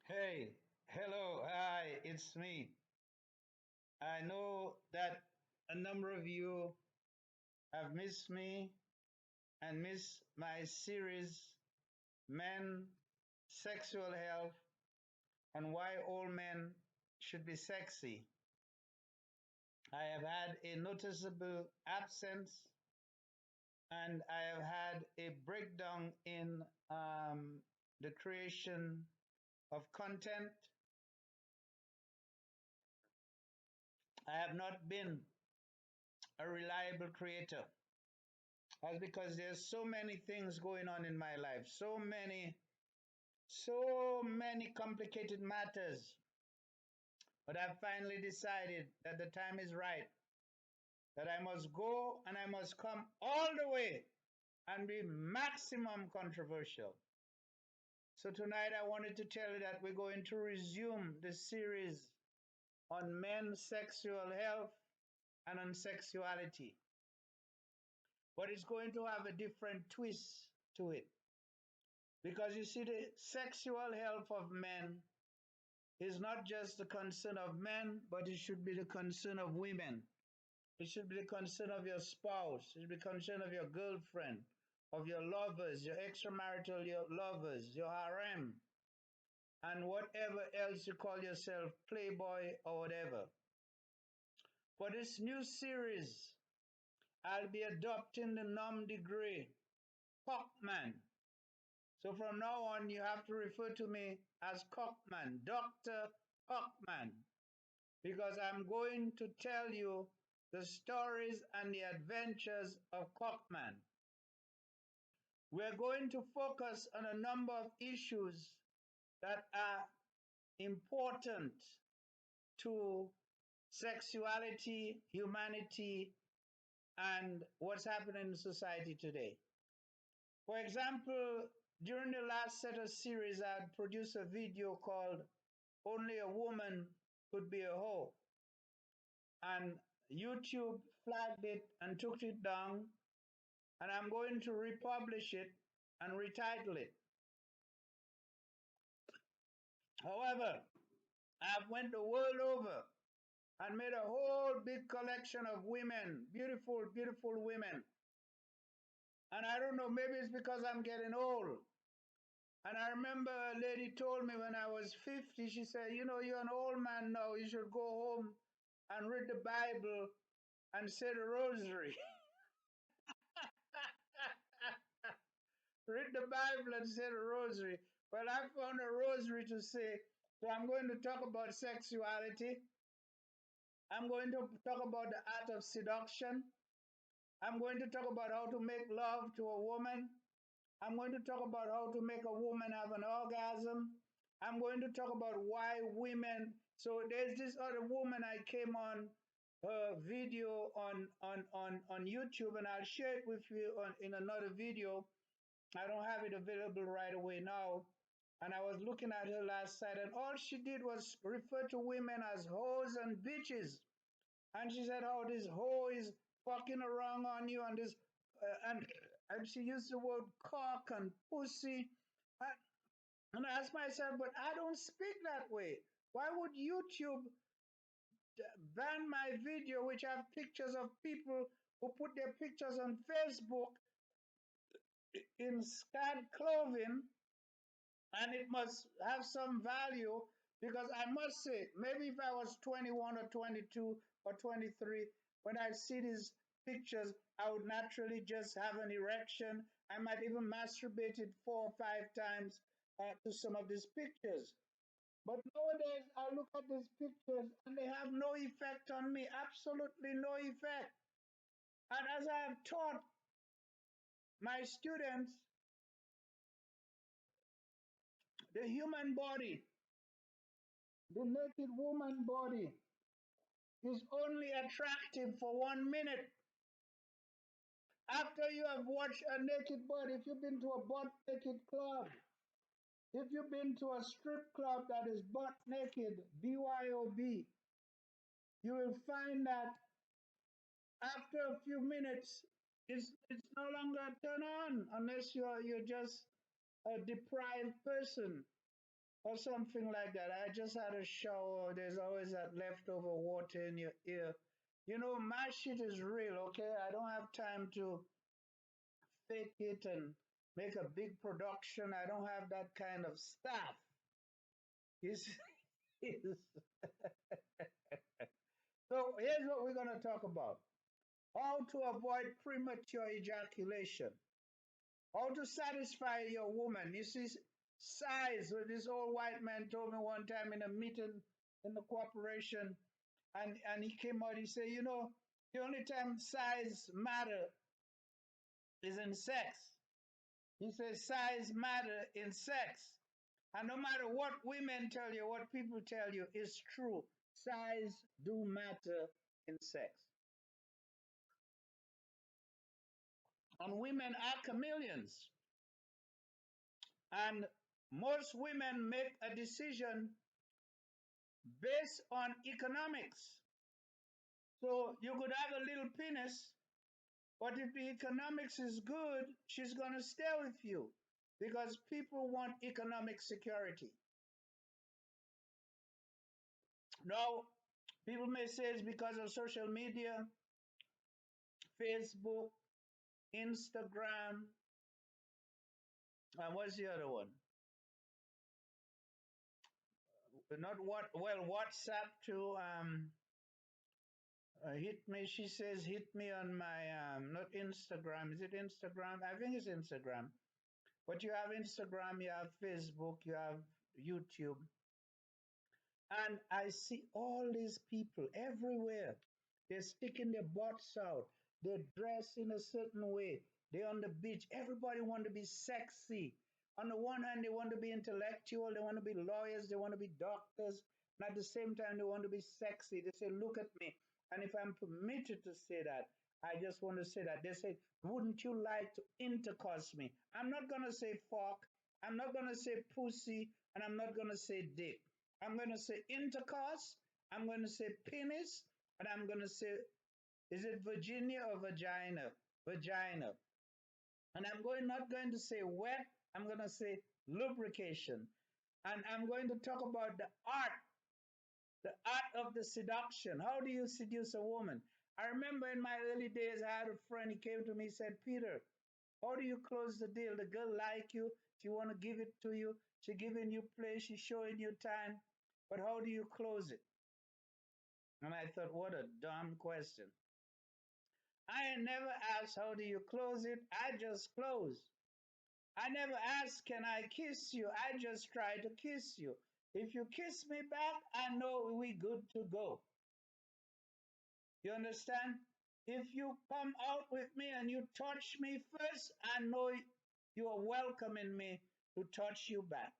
Hey, hello, hi, it's me. I know that a number of you have missed me and missed my series, Men, Sexual Health, and Why All Men Should Be Sexy. I have had a noticeable absence and I have had a breakdown in the creation of content. I have not been a reliable creator. That's because there's so many things going on in my life, so many complicated matters. But I've finally decided that the time is right, that I must go and I must come all the way and be maximum controversial. So tonight I wanted to tell you that we're going to resume the series on men's sexual health and on sexuality. But it's going to have a different twist to it. Because you see, the sexual health of men is not just the concern of men, but it should be the concern of women. It should be the concern of your spouse. It should be the concern of your girlfriend, of your lovers, your extramarital your lovers, your harem, and whatever else you call yourself, playboy or whatever. For this new series, I'll be adopting the nom de guerre, Cockman. So from now on, you have to refer to me as Cockman, Dr. Cockman, because I'm going to tell you the stories and the adventures of Cockman. We're going to focus on a number of issues that are important to sexuality, humanity, and what's happening in society today. For example, during the last set of series, I had produced a video called Only a Woman Could Be a Hoe. And YouTube flagged it and took it down. And I'm going to republish it and retitle it. However, I've went the world over and made a whole big collection of women, beautiful, beautiful women. And I don't know, maybe it's because I'm getting old. And I remember a lady told me when I was 50, she said, you know, you're an old man now, you should go home and read the Bible and say the rosary. Read the Bible and say the rosary. Well, I found a rosary to say, so I'm going to talk about sexuality. I'm going to talk about the art of seduction. I'm going to talk about how to make love to a woman. I'm going to talk about how to make a woman have an orgasm. I'm going to talk about why women. So there's this other woman I came on her video on YouTube, and I'll share it with you in another video. I don't have it available right away now. And I was looking at her last night, and all she did was refer to women as hoes and bitches. And she said, "Oh, this hoe is fucking around on you," and this, and she used the word cock and pussy. And, and I asked myself, but I don't speak that way. Why would YouTube ban my video, which have pictures of people who put their pictures on Facebook in scant clothing, and it must have some value? Because I must say, maybe if I was 21 or 22 or 23, when I see these pictures, I would naturally just have an erection. I might even masturbate it 4 or 5 times to some of these pictures. But nowadays, I look at these pictures and they have no effect on me, absolutely no effect. And as I have taught my students, the human body, the naked woman body, is only attractive for 1 minute. After you have watched a naked body, if you've been to a butt naked club, if you've been to a strip club that is butt naked, BYOB, you will find that after a few minutes, it's no longer a turn on unless you're just a deprived person. or something like that. I just had a shower. There's always that leftover water in your ear. You know, my shit is real, okay? I don't have time to fake it and make a big production. I don't have that kind of stuff. You see? So here's what we're going to talk about: how to avoid premature ejaculation, how to satisfy your woman. You see, size. This old white man told me one time in a meeting in the corporation, and he came out. He said, you know, the only time size matter is in sex. He says size matter in sex, and no matter what women tell you, what people tell you, is true. Size do matter in sex, and women are chameleons. And most women make a decision based on economics. So you could have a little penis, but if the economics is good, she's going to stay with you because people want economic security. Now, people may say it's because of social media, Facebook, Instagram, and what's the other one? Not what, well, WhatsApp too. Hit me. She says, hit me on my, not Instagram. Is it Instagram? I think it's Instagram. But you have Instagram, you have Facebook, you have YouTube. And I see all these people everywhere. They're sticking their butts out. They're dressed in a certain way. They're on the beach. Everybody want to be sexy. On the one hand, they want to be intellectual. They want to be lawyers. They want to be doctors. And at the same time, they want to be sexy. They say, look at me. And if I'm permitted to say that, I just want to say that. They say, wouldn't you like to intercourse me? I'm not going to say fuck. I'm not going to say pussy. And I'm not going to say dick. I'm going to say intercourse. I'm going to say penis. And I'm going to say, is it Virginia or vagina? Vagina. And I'm not going to say wet. I'm going to say lubrication. And I'm going to talk about the art of the seduction. How do you seduce a woman? I remember in my early days, I had a friend, he came to me, he said, Peter, how do you close the deal? The girl like you, she want to give it to you, she giving you play, she showing you time, but how do you close it? And I thought, what a dumb question. I ain't never asked how do you close it, I just close. I never asked, can I kiss you? I just try to kiss you. If you kiss me back, I know we good to go. You understand? If you come out with me and you touch me first, I know you are welcoming me to touch you back.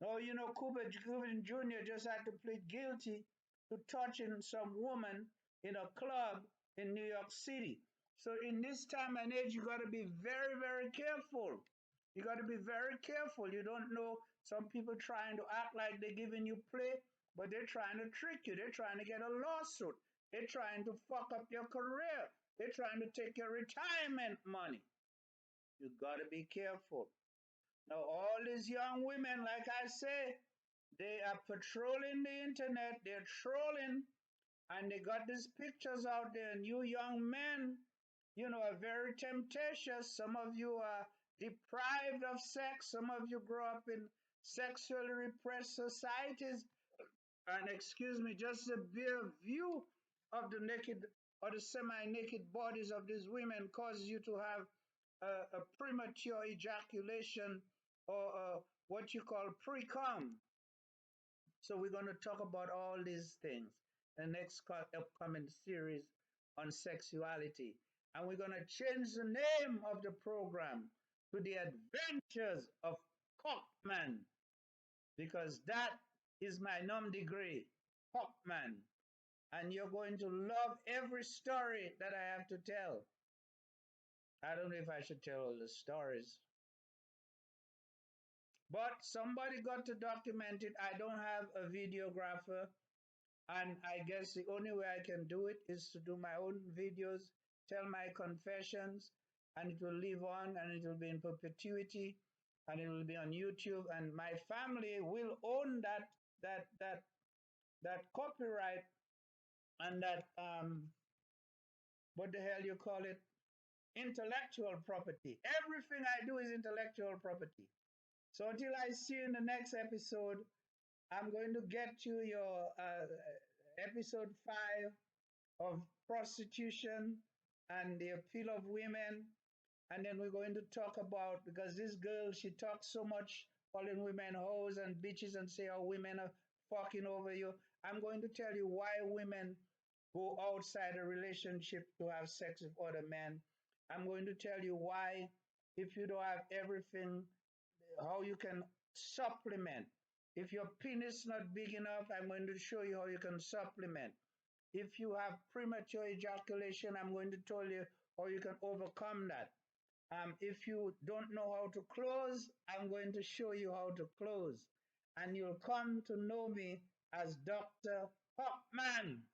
Oh, you know, Cuban Jr. just had to plead guilty to touching some woman in a club in New York City. So in this time and age, you got to be very, very careful. You got to be very careful. You don't know some people trying to act like they're giving you play, but they're trying to trick you. They're trying to get a lawsuit. They're trying to fuck up your career. They're trying to take your retirement money. You got to be careful. Now, all these young women, like I say, they are patrolling the internet, they're trolling, and they got these pictures out there. And you young men, you know, are very temptatious. Some of you are deprived of sex, some of you grow up in sexually repressed societies. And excuse me, just the bare view of the naked or the semi naked bodies of these women causes you to have a premature ejaculation or what you call pre-com. So we're going to talk about all these things in the next upcoming series on sexuality. And we're going to change the name of the program to the Adventures of Cockman because that is my nom de degree, Cockman. And you're going to love every story that I have to tell. I don't know if I should tell all the stories. But somebody got to document it. I don't have a videographer, and I guess the only way I can do it is to do my own videos, tell my confessions, and it will live on and it will be in perpetuity. and it will be on YouTube, and my family will own that copyright and that what the hell you call it, intellectual property. Everything I do is intellectual property. So until I see you in the next episode, I'm going to get you your episode 5 of prostitution and the appeal of women. And then we're going to talk about, because this girl, she talks so much, calling women hoes and bitches and say how women are fucking over you. I'm going to tell you why women go outside a relationship to have sex with other men. I'm going to tell you why, if you don't have everything, how you can supplement. If your penis not big enough, I'm going to show you how you can supplement. If you have premature ejaculation, I'm going to tell you how you can overcome that. If you don't know how to close, I'm going to show you how to close. And you'll come to know me as Dr. Cockman.